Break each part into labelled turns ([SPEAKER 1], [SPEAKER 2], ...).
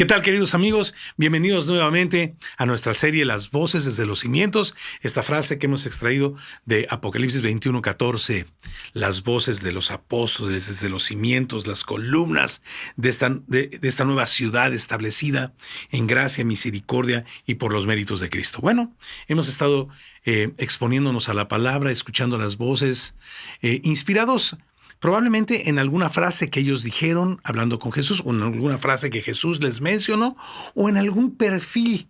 [SPEAKER 1] ¿Qué tal, queridos amigos? Bienvenidos nuevamente a nuestra serie Las Voces desde los Cimientos. Esta frase que hemos extraído de Apocalipsis 21:14. Las voces de los apóstoles desde los cimientos, las columnas de esta nueva ciudad establecida en gracia, misericordia y por los méritos de Cristo. Bueno, hemos estado exponiéndonos a la palabra, escuchando las voces, inspirados probablemente en alguna frase que ellos dijeron hablando con Jesús, o en alguna frase que Jesús les mencionó, o en algún perfil,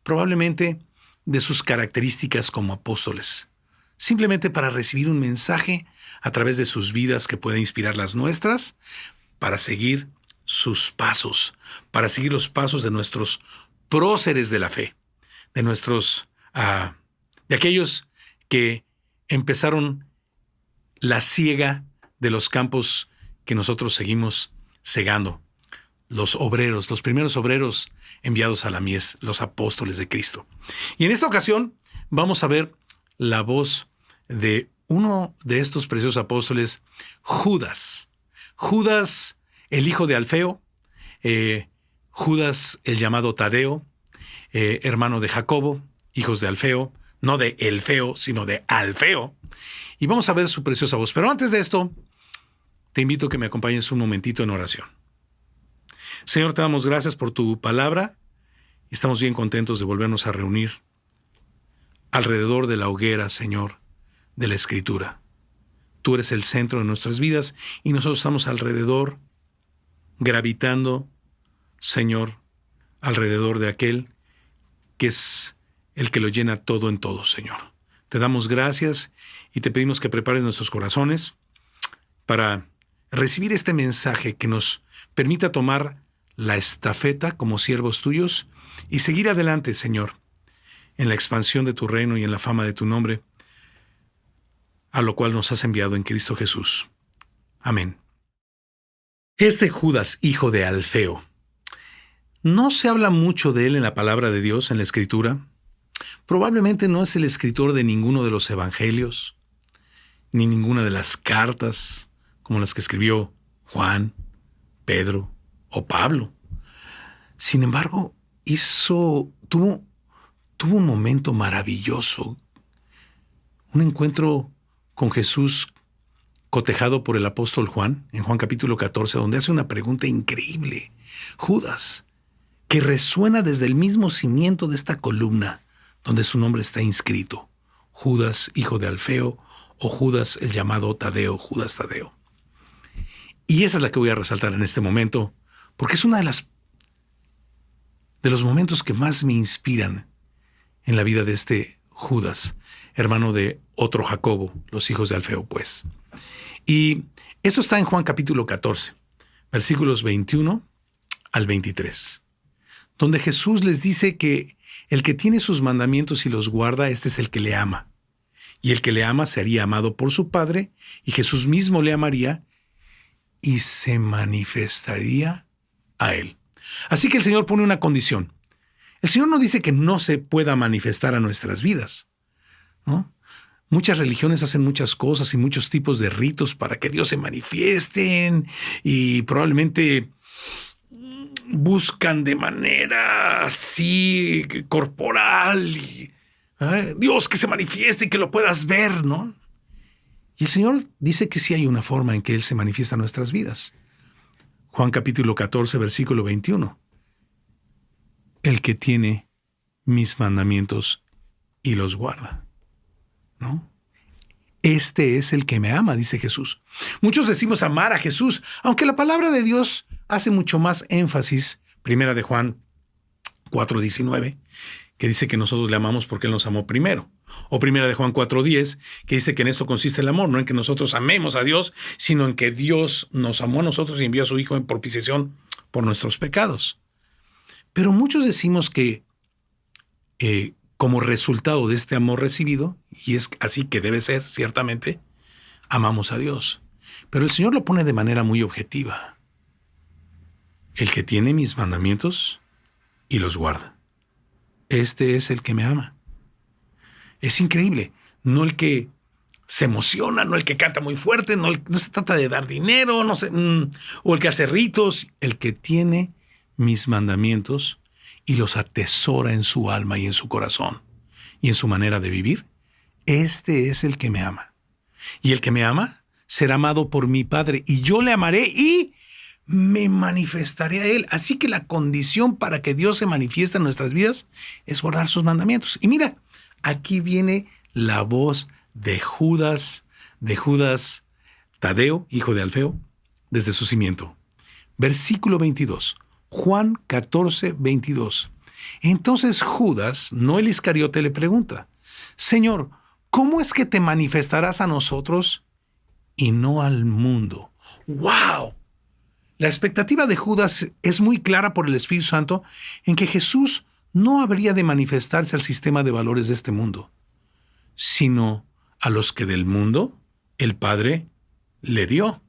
[SPEAKER 1] probablemente, de sus características como apóstoles. Simplemente para recibir un mensaje a través de sus vidas que pueda inspirar las nuestras, para seguir sus pasos, para seguir los pasos de nuestros próceres de la fe, de de aquellos que empezaron la siega de los campos que nosotros seguimos segando, los obreros, los primeros obreros enviados a la mies, los apóstoles de Cristo. Y en esta ocasión vamos a ver la voz de uno de estos preciosos apóstoles, Judas. Judas, el hijo de Alfeo, Judas, el llamado Tadeo, hermano de Jacobo, hijos de Alfeo, no de Elfeo, sino de Alfeo. Y vamos a ver su preciosa voz. Pero antes de esto, te invito a que me acompañes un momentito en oración. Señor, te damos gracias por tu palabra y estamos bien contentos de volvernos a reunir alrededor de la hoguera, Señor, de la Escritura. Tú eres el centro de nuestras vidas y nosotros estamos alrededor, gravitando, Señor, alrededor de aquel que es el que lo llena todo en todo, Señor. Te damos gracias y te pedimos que prepares nuestros corazones para recibir este mensaje que nos permita tomar la estafeta como siervos tuyos y seguir adelante, Señor, en la expansión de tu reino y en la fama de tu nombre, a lo cual nos has enviado en Cristo Jesús. Amén. Este Judas, hijo de Alfeo, no se habla mucho de él en la palabra de Dios, en la Escritura. Probablemente no es el escritor de ninguno de los evangelios, ni ninguna de las cartas, como las que escribió Juan, Pedro o Pablo. Sin embargo, tuvo un momento maravilloso, un encuentro con Jesús cotejado por el apóstol Juan, en Juan capítulo 14, donde hace una pregunta increíble. Judas, que resuena desde el mismo cimiento de esta columna, donde su nombre está inscrito, Judas, hijo de Alfeo, o Judas, el llamado Tadeo, Judas Tadeo. Y esa es la que voy a resaltar en este momento, porque es una de los momentos que más me inspiran en la vida de este Judas, hermano de otro Jacobo, los hijos de Alfeo, pues. Y esto está en Juan capítulo 14, versículos 21 al 23, donde Jesús les dice que el que tiene sus mandamientos y los guarda, este es el que le ama. Y el que le ama sería amado por su Padre, y Jesús mismo le amaría y se manifestaría a él. Así que el Señor pone una condición. El Señor no dice que no se pueda manifestar a nuestras vidas, ¿no? Muchas religiones hacen muchas cosas y muchos tipos de ritos para que Dios se manifiesten y probablemente buscan de manera así corporal Dios que se manifieste y que lo puedas ver, ¿no? Y el Señor dice que sí hay una forma en que Él se manifiesta en nuestras vidas. Juan capítulo 14, versículo 21. El que tiene mis mandamientos y los guarda, ¿no? Este es el que me ama, dice Jesús. Muchos decimos amar a Jesús, aunque la palabra de Dios hace mucho más énfasis, primera de Juan 4:19, que dice que nosotros le amamos porque Él nos amó primero. O primera de Juan 4:10, que dice que en esto consiste el amor, no en que nosotros amemos a Dios, sino en que Dios nos amó a nosotros y envió a su Hijo en propiciación por nuestros pecados. Pero muchos decimos que como resultado de este amor recibido, y es así que debe ser, ciertamente, amamos a Dios. Pero el Señor lo pone de manera muy objetiva. El que tiene mis mandamientos y los guarda, este es el que me ama. Es increíble. No el que se emociona, no el que canta muy fuerte, no se trata de dar dinero, no sé, o el que hace ritos. El que tiene mis mandamientos y los atesora en su alma y en su corazón y en su manera de vivir, este es el que me ama. Y el que me ama será amado por mi Padre, y yo le amaré y me manifestaré a él. Así que la condición para que Dios se manifieste en nuestras vidas es guardar sus mandamientos. Y mira, aquí viene la voz de Judas Tadeo, hijo de Alfeo, desde su cimiento. Versículo 22. Juan 14, 22. Entonces Judas, no el Iscariote, le pregunta: Señor, ¿cómo es que te manifestarás a nosotros y no al mundo? ¡Wow! La expectativa de Judas es muy clara por el Espíritu Santo en que Jesús no habría de manifestarse al sistema de valores de este mundo, sino a los que del mundo el Padre le dio.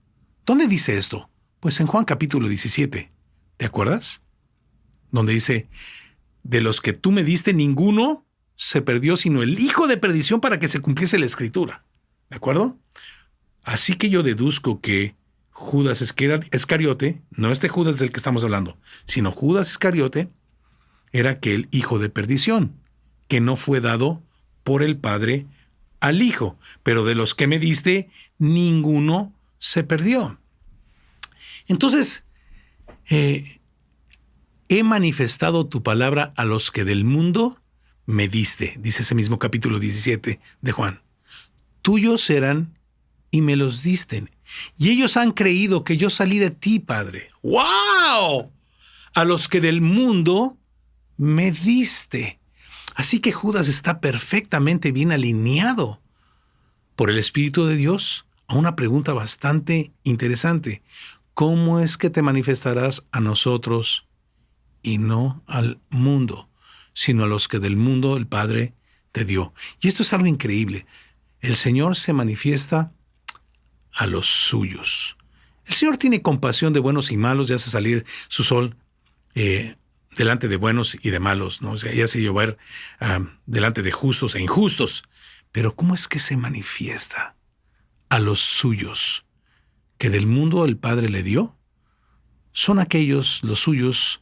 [SPEAKER 1] ¿Dónde dice esto? Pues en Juan capítulo 17. ¿Te acuerdas? Donde dice: de los que tú me diste, ninguno se perdió, sino el hijo de perdición, para que se cumpliese la Escritura. ¿De acuerdo? Así que yo deduzco que Judas Iscariote, no este Judas del que estamos hablando, sino Judas Iscariote, era aquel hijo de perdición, que no fue dado por el Padre al Hijo. Pero de los que me diste, ninguno se perdió. Entonces, he manifestado tu palabra a los que del mundo me diste, dice ese mismo capítulo 17 de Juan. Tuyos eran y me los diste, y ellos han creído que yo salí de ti, Padre. ¡Wow! A los que del mundo me diste. Así que Judas está perfectamente bien alineado por el Espíritu de Dios a una pregunta bastante interesante. ¿Cómo es que te manifestarás a nosotros y no al mundo, sino a los que del mundo el Padre te dio? Y esto es algo increíble. El Señor se manifiesta a los suyos. El Señor tiene compasión de buenos y malos y hace salir su sol delante de buenos y de malos, ¿no? O sea, y hace llover delante de justos e injustos. Pero ¿cómo es que se manifiesta a los suyos que del mundo el Padre le dio? Son aquellos, los suyos,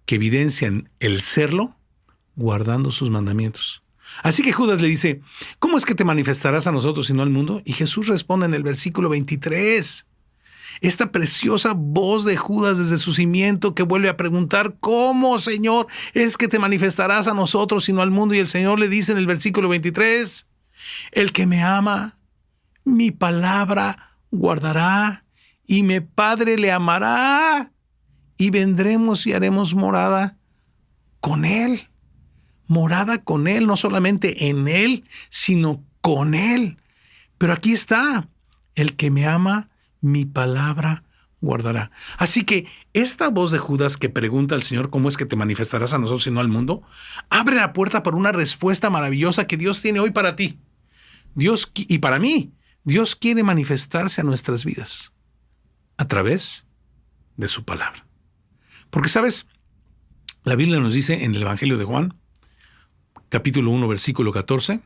[SPEAKER 1] que evidencian el serlo guardando sus mandamientos. Así que Judas le dice: ¿cómo es que te manifestarás a nosotros y no al mundo? Y Jesús responde en el versículo 23. Esta preciosa voz de Judas desde su cimiento, que vuelve a preguntar: ¿cómo, Señor, es que te manifestarás a nosotros y no al mundo? Y el Señor le dice en el versículo 23: el que me ama, mi palabra guardará, y mi Padre le amará, y vendremos y haremos morada con él. Morada con él, no solamente en él, sino con él. Pero aquí está: el que me ama, mi palabra guardará. Así que esta voz de Judas que pregunta al Señor: ¿cómo es que te manifestarás a nosotros y no al mundo?, abre la puerta para una respuesta maravillosa que Dios tiene hoy para ti. Dios y para mí. Dios quiere manifestarse a nuestras vidas a través de su palabra. Porque, ¿sabes? La Biblia nos dice en el Evangelio de Juan, capítulo 1, versículo 14,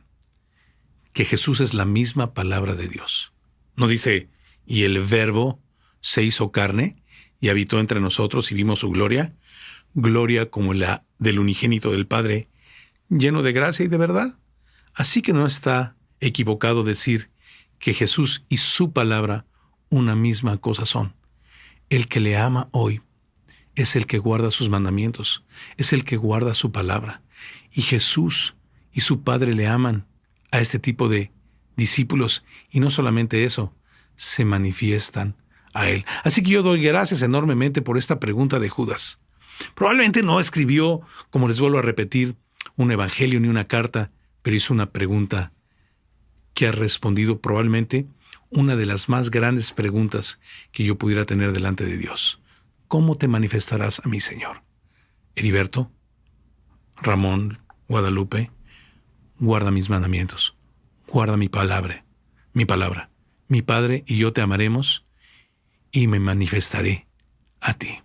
[SPEAKER 1] que Jesús es la misma palabra de Dios. No dice: y el Verbo se hizo carne y habitó entre nosotros y vimos su gloria, gloria como la del unigénito del Padre, lleno de gracia y de verdad. Así que no está equivocado decir que Jesús y su palabra una misma cosa son. El que le ama hoy es el que guarda sus mandamientos, es el que guarda su palabra. Y Jesús y su Padre le aman a este tipo de discípulos, y no solamente eso, se manifiestan a él. Así que yo doy gracias enormemente por esta pregunta de Judas. Probablemente no escribió, como les vuelvo a repetir, un evangelio ni una carta, pero hizo una pregunta que ha respondido probablemente una de las más grandes preguntas que yo pudiera tener delante de Dios. ¿Cómo te manifestarás a mí, Señor? Heriberto, Ramón, Guadalupe, guarda mis mandamientos, guarda mi palabra. Mi Padre y yo te amaremos y me manifestaré a ti.